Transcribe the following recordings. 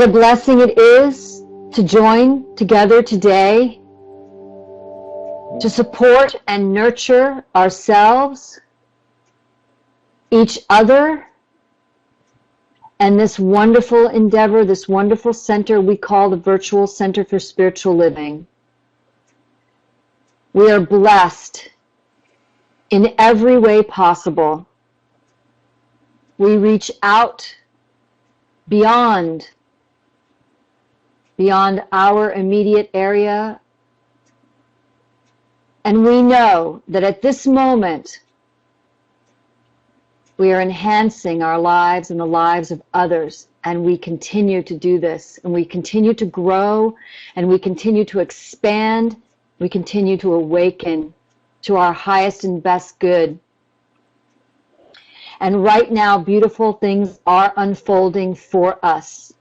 What a blessing it is to join together today to support and nurture ourselves, each other, and this wonderful endeavor, this wonderful center we call the Virtual Center for Spiritual Living. We are blessed in every way possible. We reach out beyond our immediate area, and we know that at this moment we are enhancing our lives and the lives of others, and we continue to do this, and we continue to grow, and we continue to expand, we continue to awaken to our highest and best good. And right now, beautiful things are unfolding for us.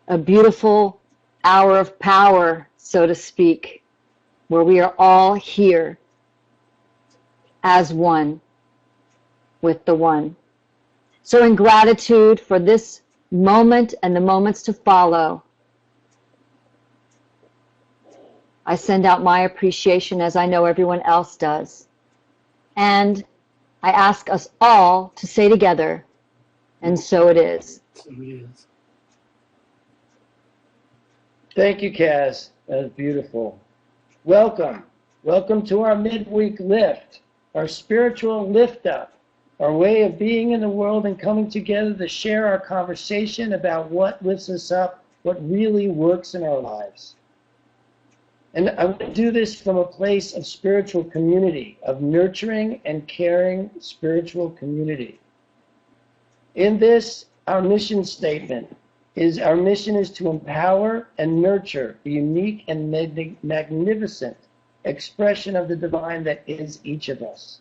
A beautiful hour of power, so to speak, where we are all here as one with the One. So in gratitude for this moment and the moments to follow, I send out my appreciation as I know everyone else does. And I ask us all to say together, and so it is. So it is. Thank you, Kaz. That was beautiful. Welcome. Welcome to our midweek lift, our spiritual lift up, our way of being in the world and coming together to share our conversation about what lifts us up, what really works in our lives. And I want to do this from a place of spiritual community, of nurturing and caring spiritual community. In this, our mission statement is our mission is to empower and nurture the unique and magnificent expression of the divine that is each of us.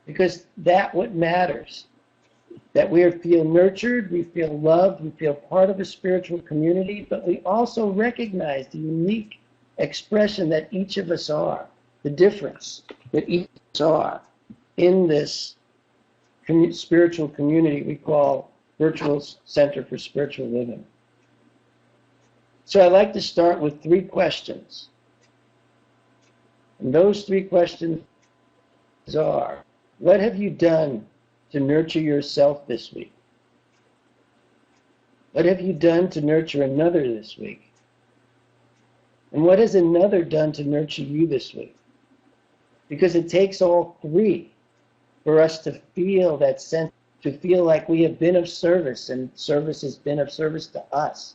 Because that's what matters. That we feel nurtured, we feel loved, we feel part of a spiritual community, but we also recognize the unique expression that each of us are, the difference that each of us are in this spiritual community we call Virtual Center for Spiritual Living. So I'd like to start with 3 questions. And those 3 questions are, what have you done to nurture yourself this week? What have you done to nurture another this week? And what has another done to nurture you this week? Because it takes all 3 for us to feel that sense, to feel like we have been of service and service has been of service to us.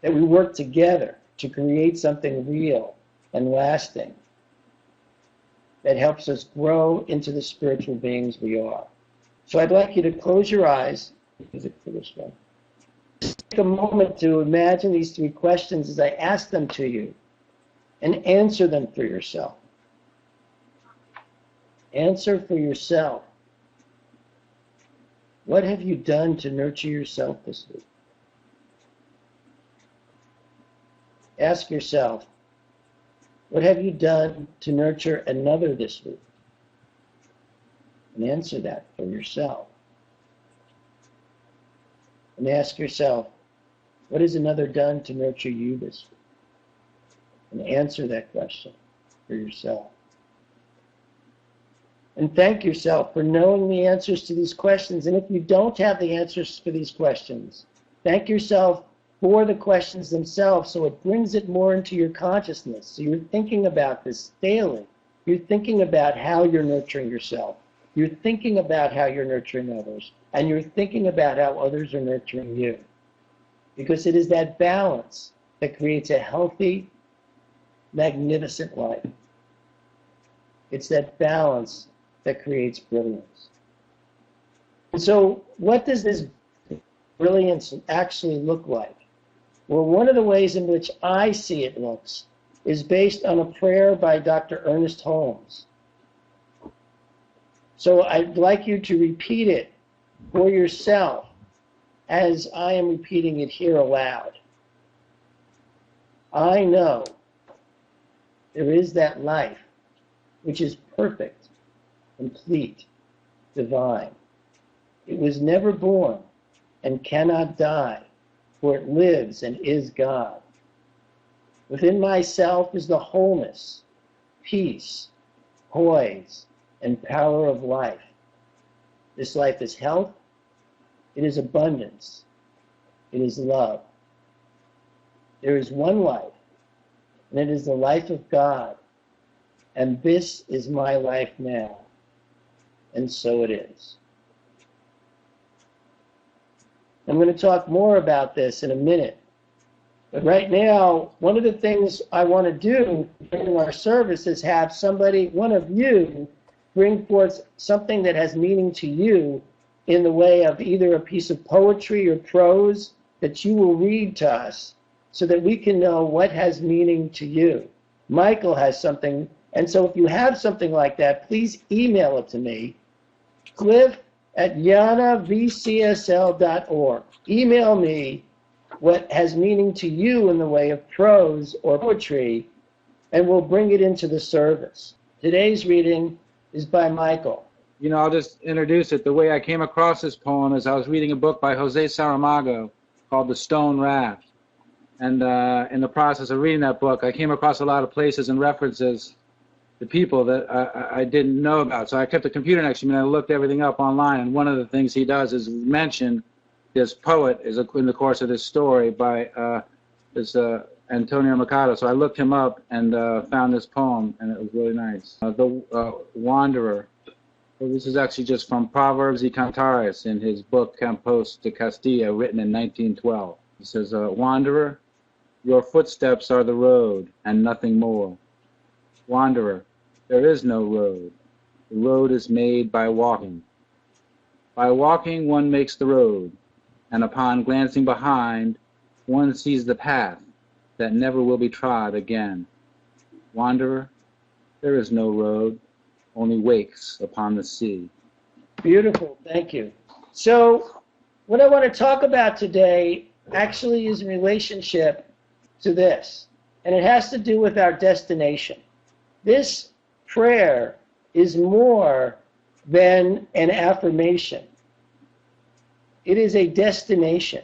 That we work together to create something real and lasting that helps us grow into the spiritual beings we are. So I'd like you to close your eyes. Is it for this one? Take a moment to imagine these 3 questions as I ask them to you and answer them for yourself. Answer for yourself. What have you done to nurture yourself this week? Ask yourself, what have you done to nurture another this week? And answer that for yourself. And ask yourself, what has another done to nurture you this week? And answer that question for yourself. And thank yourself for knowing the answers to these questions. And if you don't have the answers for these questions, thank yourself for the questions themselves, so it brings it more into your consciousness. So you're thinking about this daily. You're thinking about how you're nurturing yourself. You're thinking about how you're nurturing others. And you're thinking about how others are nurturing you. Because it is that balance that creates a healthy, magnificent life. It's that balance that creates brilliance. And so what does this brilliance actually look like? Well, one of the ways in which I see it looks is based on a prayer by Dr. Ernest Holmes. So I'd like you to repeat it for yourself as I am repeating it here aloud. I know there is that life which is perfect, complete, divine. It was never born and cannot die, for it lives and is God. Within myself is the wholeness, peace, poise, and power of life. This life is health, it is abundance, it is love. There is one life, and it is the life of God, and this is my life now, and so it is. I'm going to talk more about this in a minute, but right now, one of the things I want to do during our service is have somebody, one of you, bring forth something that has meaning to you in the way of either a piece of poetry or prose that you will read to us so that we can know what has meaning to you. Michael has something, and so if you have something like that, please email it to me, cliff@yanavcsl.org. Email me what has meaning to you in the way of prose or poetry, and we'll bring it into the service. Today's reading is by Michael. You know, I'll just introduce it. The way I came across this poem is I was reading a book by Jose Saramago called The Stone Raft. And in the process of reading that book, I came across a lot of places and references to people that I didn't know about. So I kept the computer next to me and I looked everything up online. And one of the things he does is mention this poet in the course of this story by Antonio Machado. So I looked him up and found this poem, and it was really nice. The Wanderer. So this is actually just from Proverbs y Cantares in his book Campos de Castilla, written in 1912. He says, Wanderer, your footsteps are the road and nothing more. Wanderer, there is no road. The road is made by walking. By walking one makes the road, and upon glancing behind, one sees the path that never will be trod again. Wanderer, there is no road, only wakes upon the sea. Beautiful, thank you. So what I want to talk about today actually is in relationship to this, and it has to do with our destination. This prayer is more than an affirmation. It is a destination.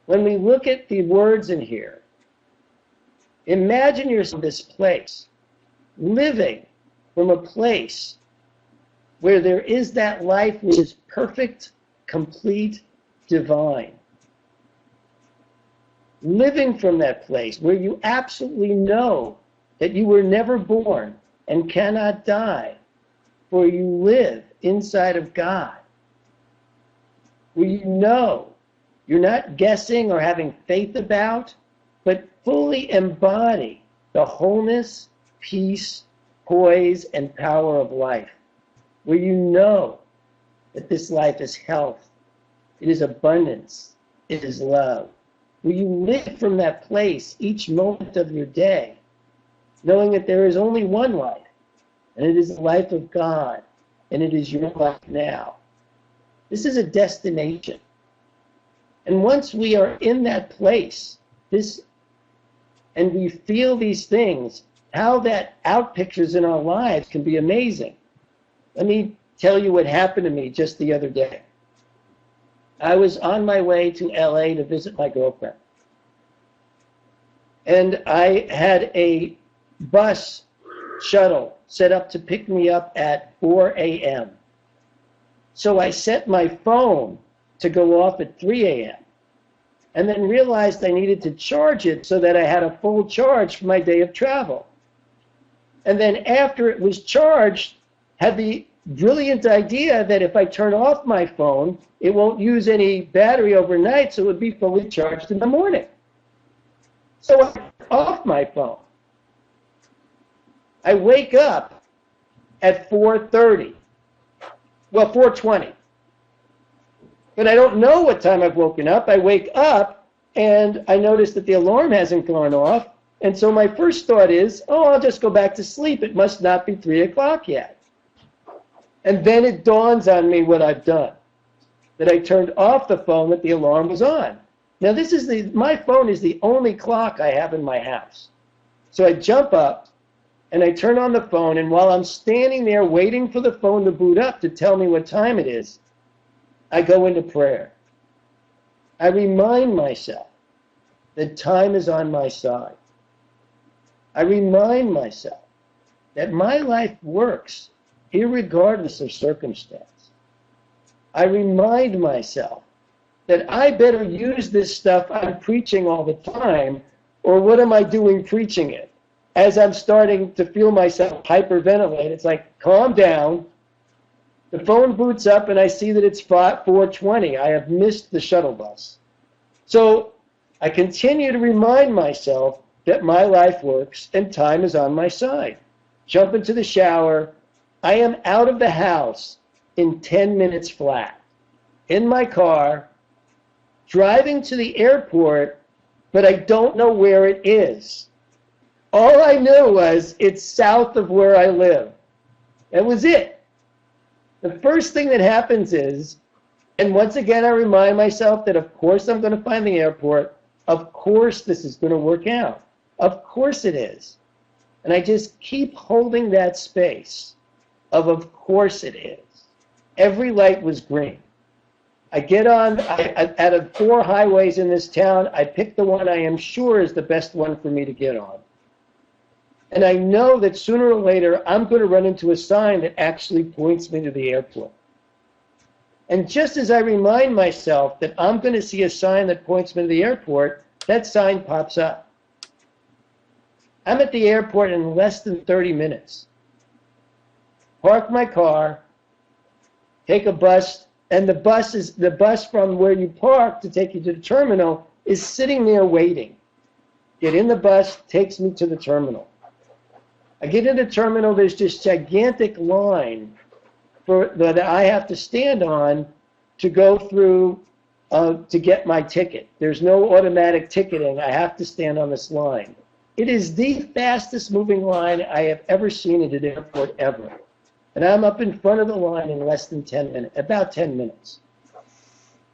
When we look at the words in here, imagine yourself in this place, living from a place where there is that life which is perfect, complete, divine. Living from that place where you absolutely know that you were never born and cannot die, for you live inside of God. Where you know you're not guessing or having faith about, but fully embody the wholeness, peace, poise, and power of life. Where you know that this life is health, it is abundance, it is love. Where you live from that place each moment of your day, knowing that there is only one life, and it is the life of God, and it is your life now. This is a destination. And once we are in that place, and we feel these things, how that outpictures in our lives can be amazing. Let me tell you what happened to me just the other day. I was on my way to LA to visit my girlfriend. And I had a bus shuttle set up to pick me up at 4 a.m. So I set my phone to go off at 3 a.m. and then realized I needed to charge it so that I had a full charge for my day of travel. And then after it was charged, had the brilliant idea that if I turn off my phone, it won't use any battery overnight, so it would be fully charged in the morning. So I turn off my phone. I wake up at 4:30. Well, 4:20. But I don't know what time I've woken up. I wake up and I notice that the alarm hasn't gone off. And so my first thought is, oh, I'll just go back to sleep. It must not be 3 o'clock yet. And then it dawns on me what I've done, that I turned off the phone that the alarm was on. Now my phone is the only clock I have in my house. So I jump up and I turn on the phone, and while I'm standing there waiting for the phone to boot up to tell me what time it is, I go into prayer. I remind myself that time is on my side. I remind myself that my life works irregardless of circumstance. I remind myself that I better use this stuff I'm preaching all the time, or what am I doing preaching it? As I'm starting to feel myself hyperventilate, it's like, calm down. The phone boots up and I see that it's 4:20. I have missed the shuttle bus. So I continue to remind myself that my life works and time is on my side. Jump into the shower. I am out of the house in 10 minutes flat. In my car, driving to the airport, but I don't know where it is. All I knew was it's south of where I live. That was it. The first thing that happens is, and once again I remind myself that of course I'm going to find the airport. Of course this is going to work out. Of course it is. And I just keep holding that space of course it is. Every light was green. I get on, out of 4 highways in this town, I pick the one I am sure is the best one for me to get on. And I know that sooner or later I'm going to run into a sign that actually points me to the airport. And just as I remind myself that I'm going to see a sign that points me to the airport, that sign pops up. I'm at the airport in less than 30 minutes. Park my car, take a bus, and the bus from where you park to take you to the terminal is sitting there waiting. Get in the bus, takes me to the terminal. I get in the terminal, there's this gigantic line that I have to stand on to go through to get my ticket. There's no automatic ticketing. I have to stand on this line. It is the fastest moving line I have ever seen at an airport ever. And I'm up in front of the line in less than 10 minutes, about 10 minutes.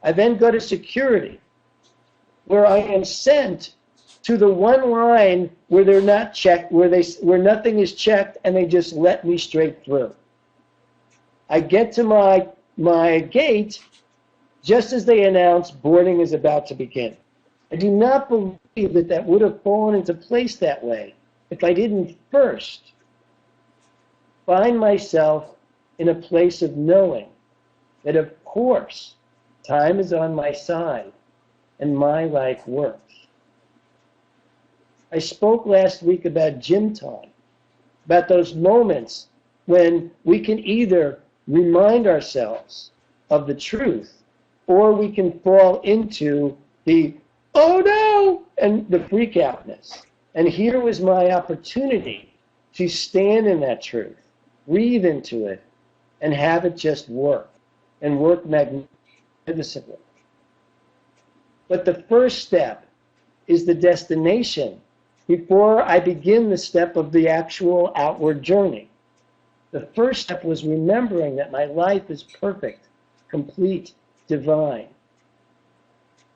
I then go to security, where I am sent to the one line where they're not checked, where nothing is checked, and they just let me straight through. I get to my gate just as they announce boarding is about to begin. I do not believe that would have fallen into place that way if I didn't first find myself in a place of knowing that, of course, time is on my side and my life works. I spoke last week about gym time, about those moments when we can either remind ourselves of the truth or we can fall into the, oh no, and the freak-outness. And here was my opportunity to stand in that truth, breathe into it, and have it just work, and work magnificently. But the first step is the destination before I begin the step of the actual outward journey. The first step was remembering that my life is perfect, complete, divine.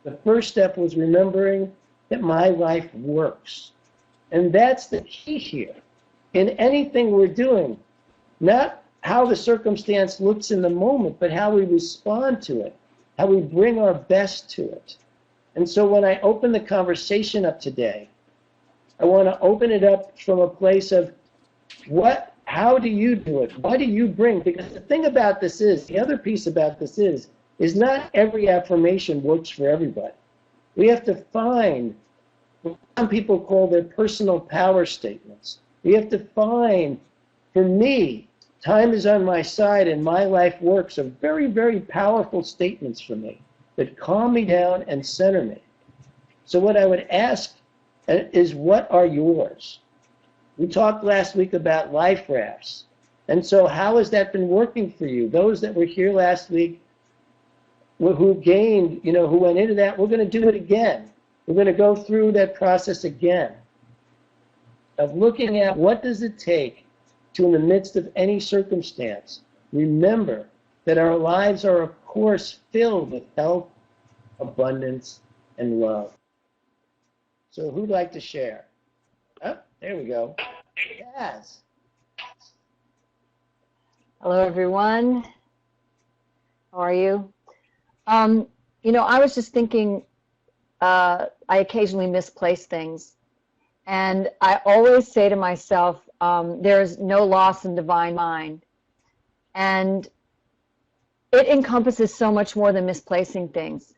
The first step was remembering that my life works. And that's the key here. In anything we're doing, not how the circumstance looks in the moment, but how we respond to it, how we bring our best to it. And so when I open the conversation up today, I want to open it up from a place of how do you do it? What do you bring? Because the thing about this is, the other piece about this is not every affirmation works for everybody. We have to find what some people call their personal power statements. We have to find, for me, time is on my side and my life works are very, very powerful statements for me that calm me down and center me. So what I would ask is, what are yours? We talked last week about life rafts. And so how has that been working for you? Those that were here last week who gained, who went into that, we're going to do it again. We're going to go through that process again of looking at what does it take to, in the midst of any circumstance, remember that our lives are, of course, filled with health, abundance, and love. So who'd like to share? Oh, there we go. Yes. Hello, everyone. How are you? Um, I was just thinking, I occasionally misplace things. And I always say to myself, there's no loss in divine mind. And it encompasses so much more than misplacing things.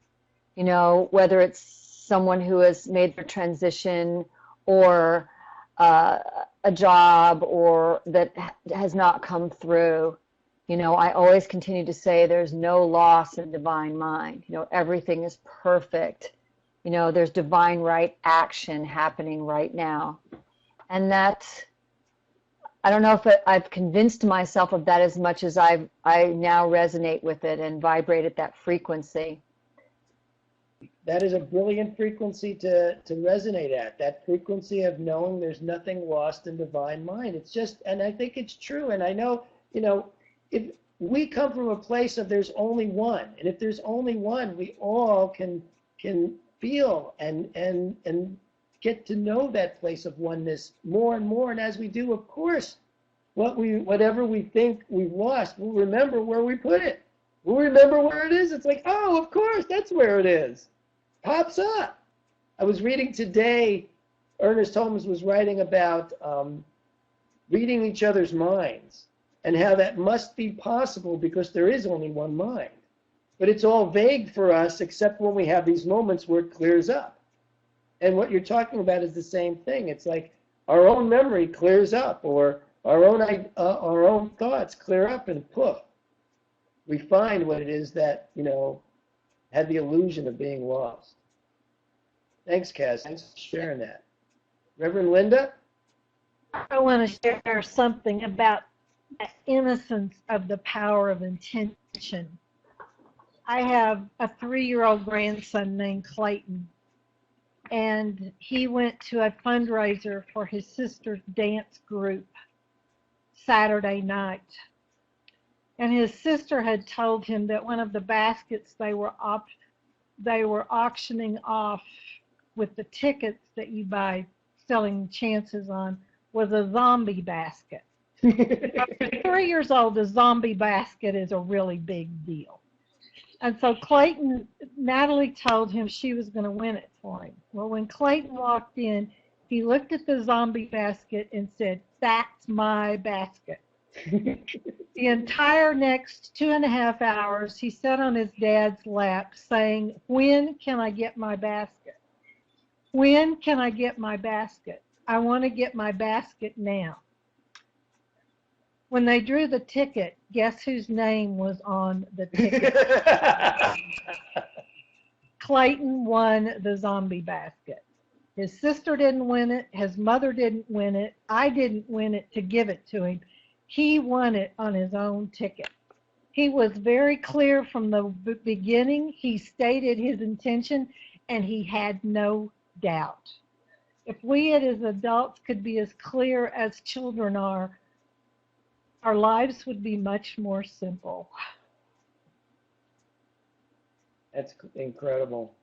Whether it's someone who has made their transition, or a job, or that has not come through. I always continue to say there's no loss in divine mind. Everything is perfect. There's divine right action happening right now. And I don't know if I've convinced myself of that as much as I now resonate with it and vibrate at that frequency. That is a brilliant frequency to resonate at. That frequency of knowing there's nothing lost in divine mind. It's just, and I think it's true. And I know, if we come from a place of there's only one, and if there's only one, we all can feel and get to know that place of oneness more and more. And as we do, of course, whatever we think we've lost, we'll remember where we put it. We'll remember where it is. It's like, oh, of course, that's where it is. Pops up. I was reading today, Ernest Holmes was writing about reading each other's minds and how that must be possible because there is only one mind. But it's all vague for us except when we have these moments where it clears up. And what you're talking about is the same thing. It's like our own memory clears up, or our own thoughts clear up, and poof, we find what it is that, had the illusion of being lost. Thanks, Cass. Thanks for sharing that. Reverend Linda? I want to share something about the innocence of the power of intention. I have a 3-year-old grandson named Clayton, and he went to a fundraiser for his sister's dance group Saturday night. And his sister had told him that one of the baskets they were auctioning off with the tickets that you buy, selling chances on, was a zombie basket. For 3 years old, a zombie basket is a really big deal. And so Natalie told him she was going to win it for him. Well, when Clayton walked in, he looked at the zombie basket and said, "That's my basket." The entire next 2.5 hours, he sat on his dad's lap saying, "When can I get my basket? When can I get my basket? I want to get my basket now." When they drew the ticket, guess whose name was on the ticket? Clayton won the zombie basket. His sister didn't win it. His mother didn't win it. I didn't win it to give it to him. He won it on his own ticket. He was very clear from the beginning. He stated his intention, and he had no doubt. If we as adults could be as clear as children are, our lives would be much more simple. That's incredible.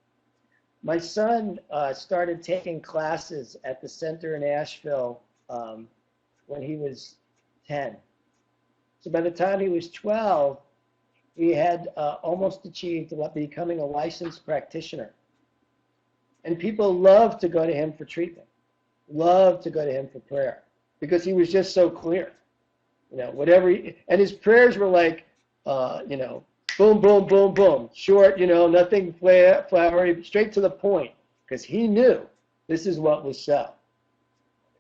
My son started taking classes at the center in Asheville when he was 10. So by the time he was 12, he had almost achieved becoming a licensed practitioner. And people loved to go to him for treatment, loved to go to him for prayer, because he was just so clear. And his prayers were like, boom, boom, boom, boom, short, nothing flowery, straight to the point, because he knew this is what was so.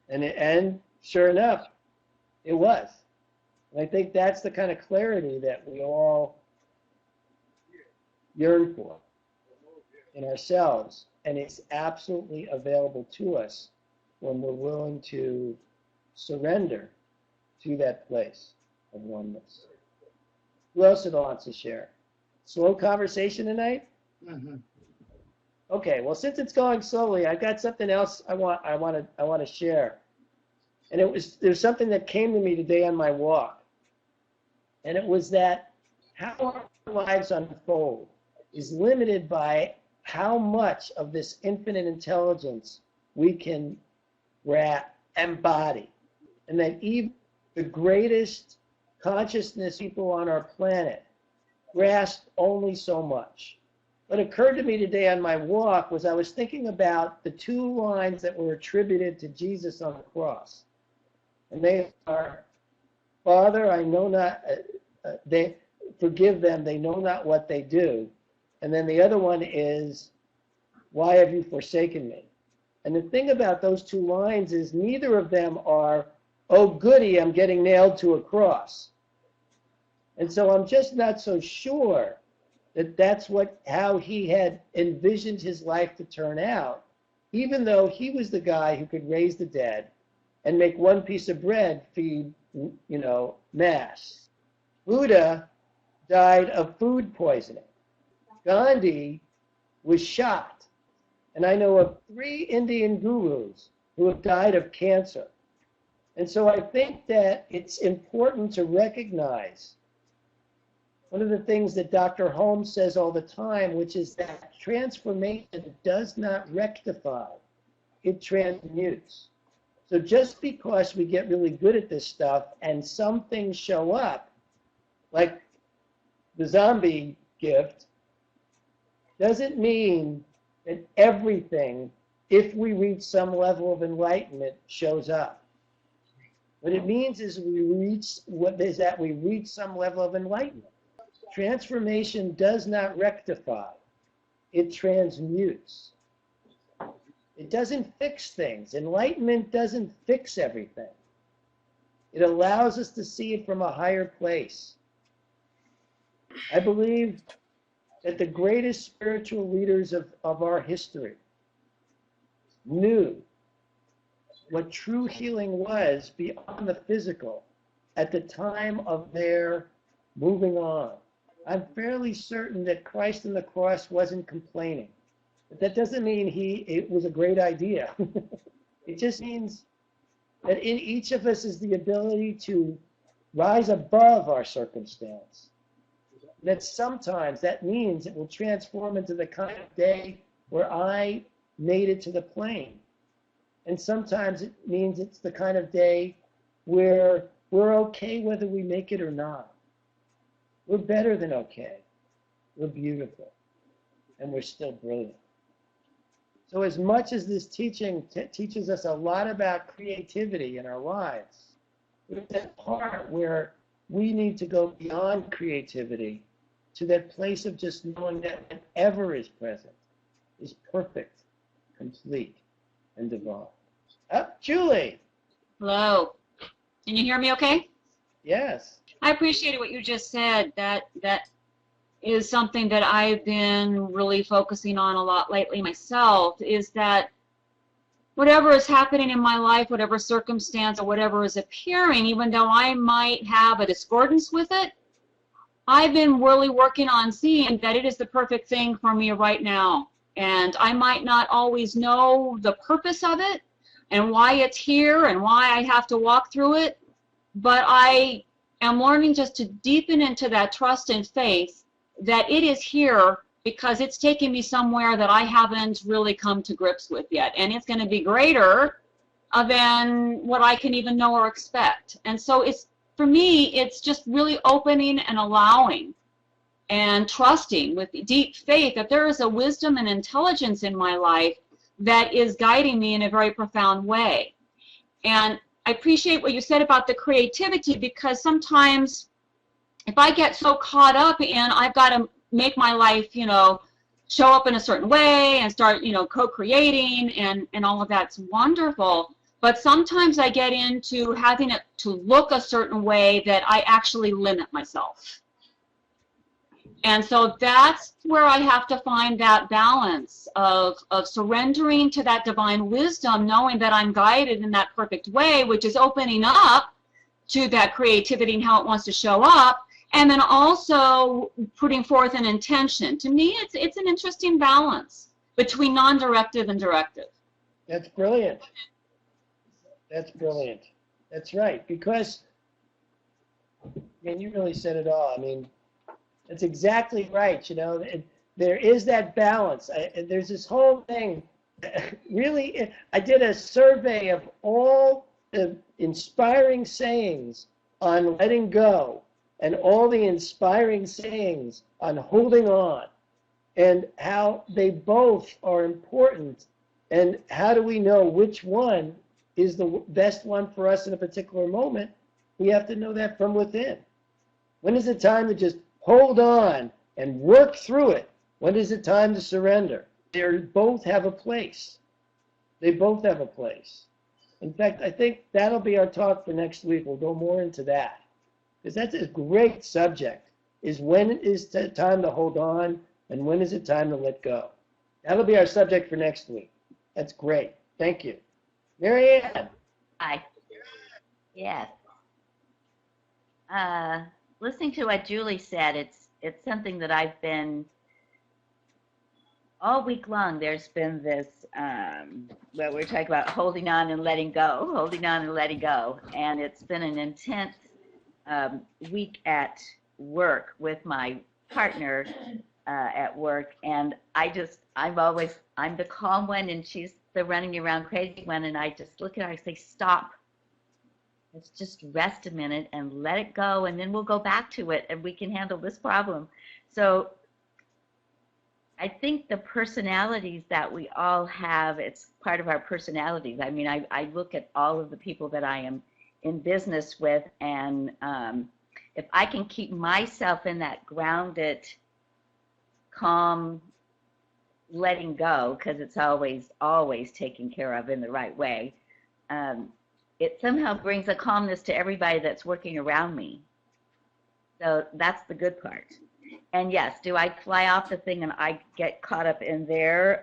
And sure enough, it was. And I think that's the kind of clarity that we all yearn for in ourselves, and it's absolutely available to us when we're willing to surrender to that place of oneness. Who else wants to share? Slow conversation tonight? Mm-hmm. Okay, well, since it's going slowly, I've got something else I want to share. And there's something that came to me today on my walk. And it was that how our lives unfold is limited by how much of this infinite intelligence we can embody. And that even the greatest consciousness people on our planet grasp only so much. What occurred to me today on my walk was I was thinking about the two lines that were attributed to Jesus on the cross. And they are, Father, I know not, they forgive them, they know not what they do. And then the other one is, why have you forsaken me? And the thing about those two lines is neither of them are, oh goody, I'm getting nailed to a cross. And so I'm just not so sure that that's how he had envisioned his life to turn out, even though he was the guy who could raise the dead and make one piece of bread feed, mass. Buddha died of food poisoning. Gandhi was shot. And I know of 3 Indian gurus who have died of cancer. And so I think that it's important to recognize one of the things that Dr. Holmes says all the time, which is that transformation does not rectify, it transmutes. So just because we get really good at this stuff and some things show up, like the zombie gift, doesn't mean that everything, if we reach some level of enlightenment, shows up. What it means is we reach some level of enlightenment. Transformation does not rectify, it transmutes. It doesn't fix things. Enlightenment doesn't fix everything. It allows us to see it from a higher place. I believe that the greatest spiritual leaders of our history knew what true healing was beyond the physical at the time of their moving on. I'm fairly certain that Christ on the cross wasn't complaining. But that doesn't mean it was a great idea. It just means that in each of us is the ability to rise above our circumstance. That sometimes that means it will transform into the kind of day where I made it to the plane. And sometimes it means it's the kind of day where we're okay whether we make it or not. We're better than okay. We're beautiful. And we're still brilliant. So as much as this teaching teaches us a lot about creativity in our lives, there's that part where we need to go beyond creativity to that place of just knowing that whatever is present is perfect, complete, and divine. Julie. Hello. Can you hear me okay? Yes. I appreciated what you just said. That is something that I've been really focusing on a lot lately myself, is that whatever is happening in my life, whatever circumstance or whatever is appearing, even though I might have a discordance with it, I've been really working on seeing that it is the perfect thing for me right now. And I might not always know the purpose of it and why it's here and why I have to walk through it, but I am learning just to deepen into that trust and faith that it is here because it's taking me somewhere that I haven't really come to grips with yet. And it's going to be greater than what I can even know or expect. And so it's, for me, it's just really opening and allowing and trusting with deep faith that there is a wisdom and intelligence in my life that is guiding me in a very profound way. And I appreciate what you said about the creativity, because sometimes if I get so caught up in I've got to make my life, show up in a certain way and start, co-creating and all of that's wonderful. But sometimes I get into having it to look a certain way that I actually limit myself. And so that's where I have to find that balance of surrendering to that divine wisdom, knowing that I'm guided in that perfect way, which is opening up to that creativity and how it wants to show up, and then also putting forth an intention. To me, it's an interesting balance between non-directive and directive. That's brilliant. That's brilliant. That's right. Because, you really said it all. That's exactly right. There is that balance. There's this whole thing. Really, I did a survey of all the inspiring sayings on letting go and all the inspiring sayings on holding on and how they both are important. And how do we know which one is the best one for us in a particular moment? We have to know that from within. When is it time to just hold on and work through it? When is it time to surrender? They both have a place. They both have a place. In fact, I think that'll be our talk for next week. We'll go more into that. Because that's a great subject, is when is it time to hold on and when is it time to let go? That'll be our subject for next week. That's great. Thank you. Marianne. Hi. Yes. Listening to what Julie said, it's something that I've been all week long. There's been this well, we're talking about holding on and letting go, holding on and letting go, and it's been an intense week at work with my partner at work, and I'm the calm one, and she's the running around crazy one, and I just look at her and say, stop. Let's just rest a minute and let it go, and then we'll go back to it, and we can handle this problem. So I think the personalities that we all have, it's part of our personalities. I mean, I look at all of the people that I am in business with, and if I can keep myself in that grounded, calm, letting go, because it's always taken care of in the right way, it somehow brings a calmness to everybody that's working around me. So that's the good part. And yes, do I fly off the thing and I get caught up in their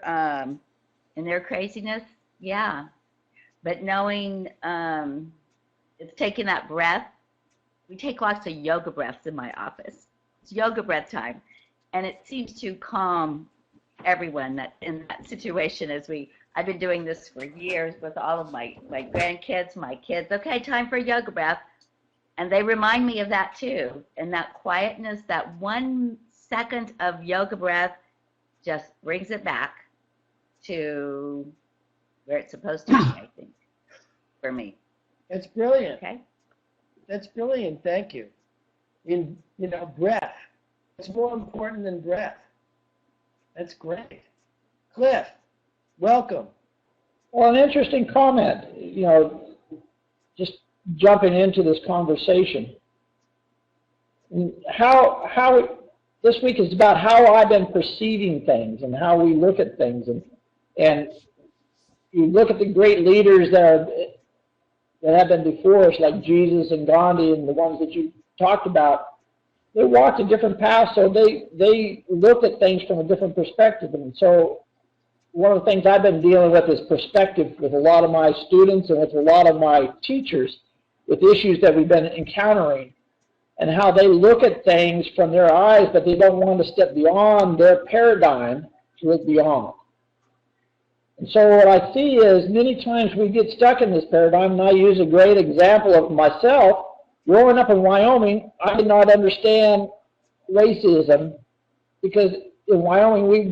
craziness? Yeah. But knowing it's taking that breath. We take lots of yoga breaths in my office. It's yoga breath time. And it seems to calm everyone that in that situation I've been doing this for years with all of my grandkids, my kids. Okay, time for yoga breath. And they remind me of that too. And that quietness, that 1 second of yoga breath just brings it back to where it's supposed to be, I think, for me. That's brilliant. Okay? That's brilliant. Thank you. Breath. It's more important than breath. That's great. Cliff, welcome. Well, an interesting comment, just jumping into this conversation. How this week is about how I've been perceiving things and how we look at things, and you look at the great leaders that have been before us, like Jesus and Gandhi and the ones that you talked about. They walked a different path, so they look at things from a different perspective. And so one of the things I've been dealing with is perspective with a lot of my students and with a lot of my teachers, with issues that we've been encountering, and how they look at things from their eyes, but they don't want to step beyond their paradigm to look beyond. And so what I see is many times we get stuck in this paradigm, and I use a great example of myself. Growing up in Wyoming, I did not understand racism because in Wyoming we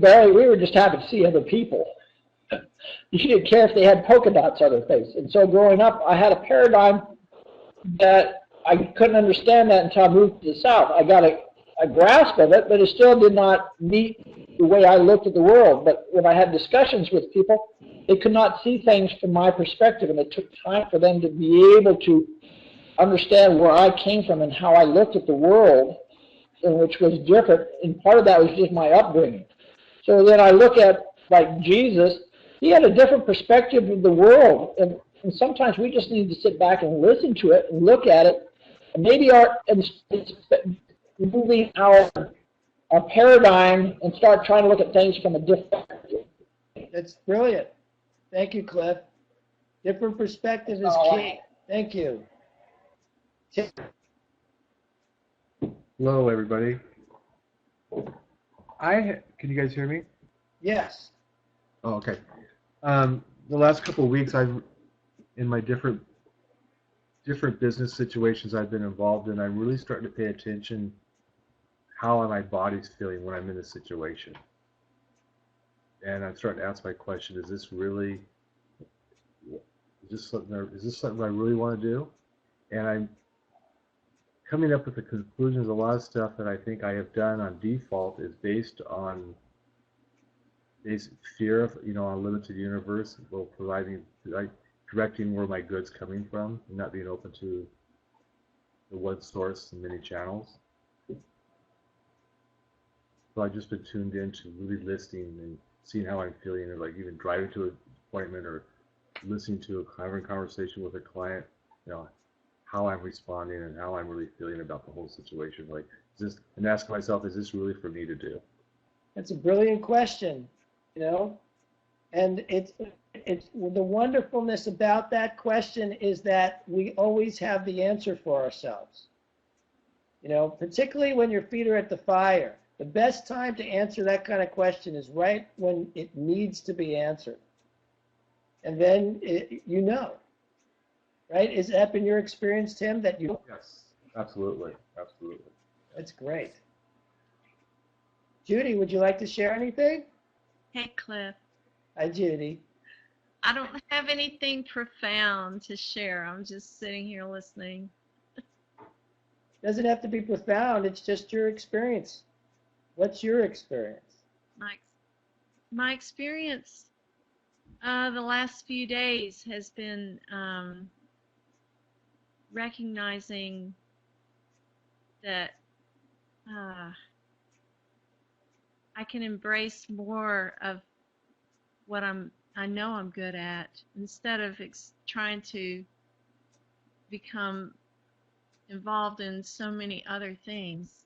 were just happy to see other people. You didn't care if they had polka dots on their face. And so growing up, I had a paradigm that I couldn't understand that until I moved to the South. I got a grasp of it, but it still did not meet the way I looked at the world. But when I had discussions with people, they could not see things from my perspective, and it took time for them to be able to understand where I came from and how I looked at the world, and which was different. And part of that was just my upbringing. So then I look at, like Jesus, he had a different perspective of the world, and sometimes we just need to sit back and listen to it and look at it. And maybe moving our paradigm and start trying to look at things from a different perspective. That's brilliant. Thank you, Cliff. Different perspective is key. Thank you. Hello, everybody. Can you guys hear me? Yes. Oh, okay. The last couple of weeks, in my different business situations I've been involved in, I'm really starting to pay attention how my body's feeling when I'm in a situation. And I'm starting to ask my question: is this something I really want to do? And coming up with the conclusions. A lot of stuff that I think I have done on default is based on fear of, a limited universe, will providing, like, directing where my good's coming from, and not being open to the one source and many channels. So I've just been tuned in to really listening and seeing how I'm feeling, or like even driving to an appointment or listening to having a conversation with a client, how I'm responding and how I'm really feeling about the whole situation. Like, and ask myself, is this really for me to do? That's a brilliant question, and it's the wonderfulness about that question is that we always have the answer for ourselves. Particularly when your feet are at the fire. The best time to answer that kind of question is right when it needs to be answered. And then right? Is that been your experience, Tim, that you? Yes, absolutely. Absolutely. That's great. Judy, would you like to share anything? Hey, Cliff. Hi, Judy. I don't have anything profound to share. I'm just sitting here listening. Doesn't have to be profound. It's just your experience. What's your experience? My experience the last few days has been recognizing that I can embrace more of what I know I'm good at, instead of trying to become involved in so many other things.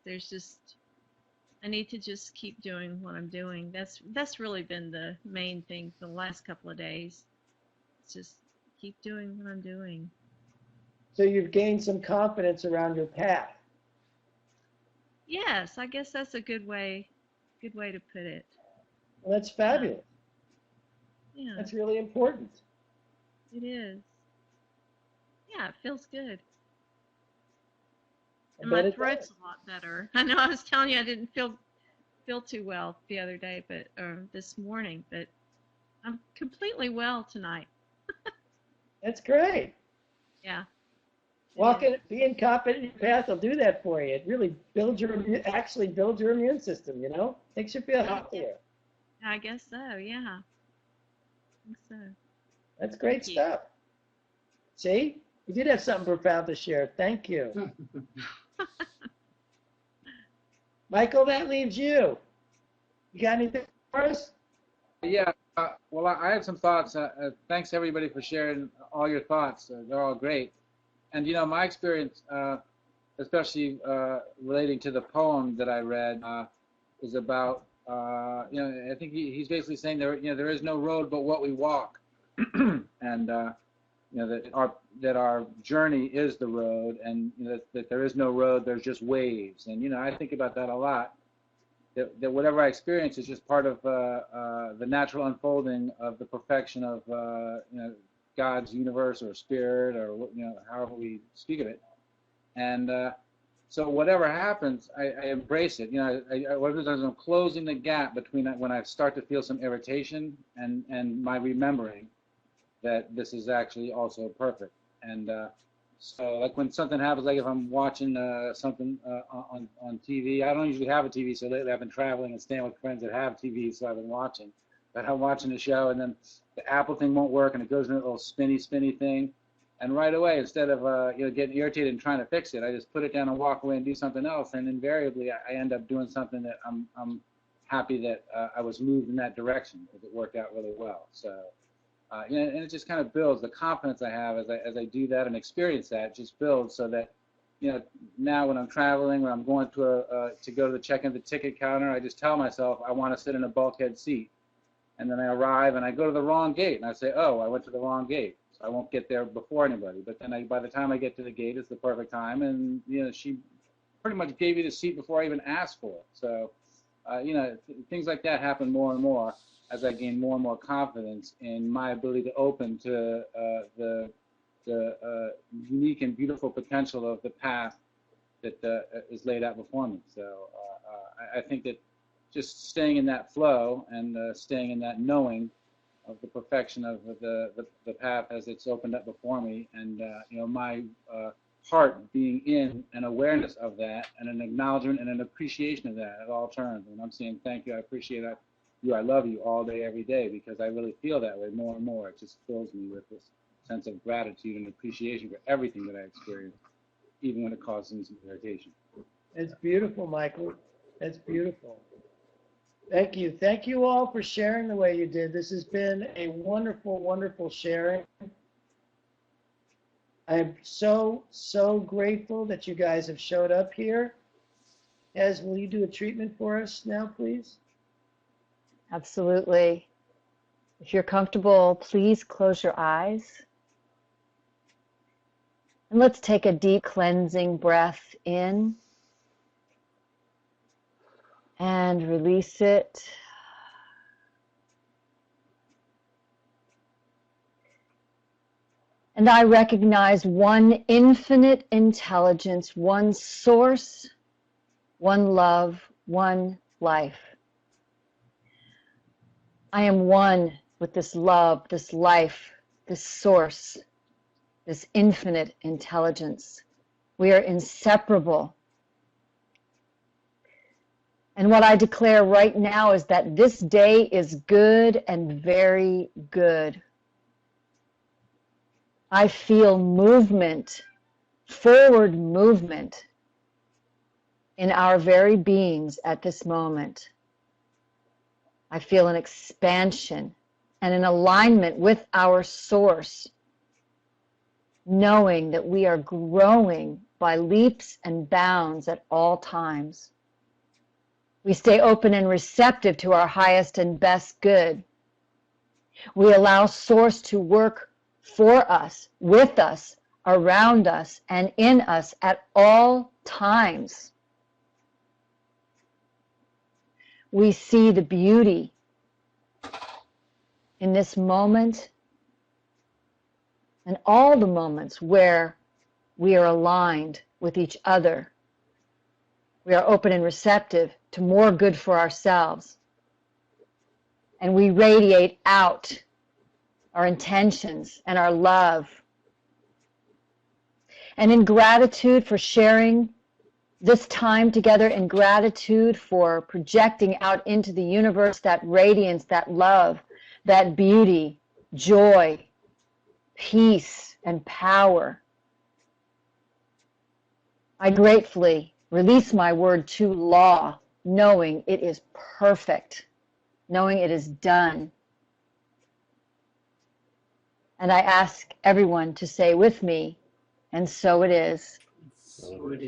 I need to just keep doing what I'm doing. That's really been the main thing for the last couple of days. It's just keep doing what I'm doing. So you've gained some confidence around your path. Yes, I guess that's a good way to put it. Well, that's fabulous. Yeah. That's really important. It is. Yeah, it feels good. And my throat's a lot better. I know I was telling you I didn't feel too well the other day, but this morning, but I'm completely well tonight. That's great. Yeah. Being confident in your path will do that for you. It really builds your immune system, Makes you feel healthier. I guess so, yeah. I think so. That's great stuff. See? You did have something profound to share. Thank you. Michael, that leaves you. You got anything for us? Yeah. Well, I had some thoughts. Thanks everybody for sharing all your thoughts. They're all great. And my experience, especially relating to the poem that I read, is about I think he's basically saying there is no road but what we walk, and that our journey is the road, and that there is no road, there's just waves. And I think about that a lot. That whatever I experience is just part of the natural unfolding of the perfection of God's universe or spirit, or however we speak of it. And so whatever happens, I embrace it. What it is, I'm closing the gap between when I start to feel some irritation and my remembering that this is actually also perfect. And so like when something happens, like if I'm watching something on TV, I don't usually have a TV, so lately I've been traveling and staying with friends that have TVs, so I've been watching. But I'm watching the show, and then the Apple thing won't work, and it goes in a little spinny thing. And right away, instead of getting irritated and trying to fix it, I just put it down and walk away and do something else. And invariably, I end up doing something that I'm happy that I was moved in that direction, because it worked out really well. So, and it just kind of builds the confidence I have as I do that and experience that. Just builds so that now when I'm traveling, when I'm going to go to the check-in the ticket counter, I just tell myself I want to sit in a bulkhead seat. And then I arrive and I go to the wrong gate, and I say, oh, I went to the wrong gate. So I won't get there before anybody. But then by the time I get to the gate, it's the perfect time. And, she pretty much gave me the seat before I even asked for it. So, things like that happen more and more as I gain more and more confidence in my ability to open to the unique and beautiful potential of the path that is laid out before me. So I think that just staying in that flow and staying in that knowing of the perfection of the path as it's opened up before me, and my heart being in an awareness of that and an acknowledgement and an appreciation of that at all turns. And I'm saying thank you, I appreciate you, I love you all day, every day, because I really feel that way more and more. It just fills me with this sense of gratitude and appreciation for everything that I experience, even when it causes me some irritation. It's beautiful, Michael. It's beautiful. Thank you. Thank you all for sharing the way you did. This has been a wonderful, wonderful sharing. I'm so, so grateful that you guys have showed up here. Ez, will you do a treatment for us now, please? Absolutely. If you're comfortable, please close your eyes. And let's take a deep cleansing breath in and release it. And I recognize one infinite intelligence, one source, one love, one life. I am one with this love, this life, this source, this infinite intelligence. We are inseparable. And what I declare right now is that this day is good and very good. I feel movement, forward movement in our very beings at this moment. I feel an expansion and an alignment with our source, knowing that we are growing by leaps and bounds at all times. We stay open and receptive to our highest and best good. We allow Source to work for us, with us, around us, and in us at all times. We see the beauty in this moment and all the moments where we are aligned with each other. We are open and receptive to more good for ourselves. And we radiate out our intentions and our love. And in gratitude for sharing this time together, in gratitude for projecting out into the universe that radiance, that love, that beauty, joy, peace, and power, I gratefully release my word to law, knowing it is perfect, knowing it is done. And I ask everyone to say with me, and so it is. So it is.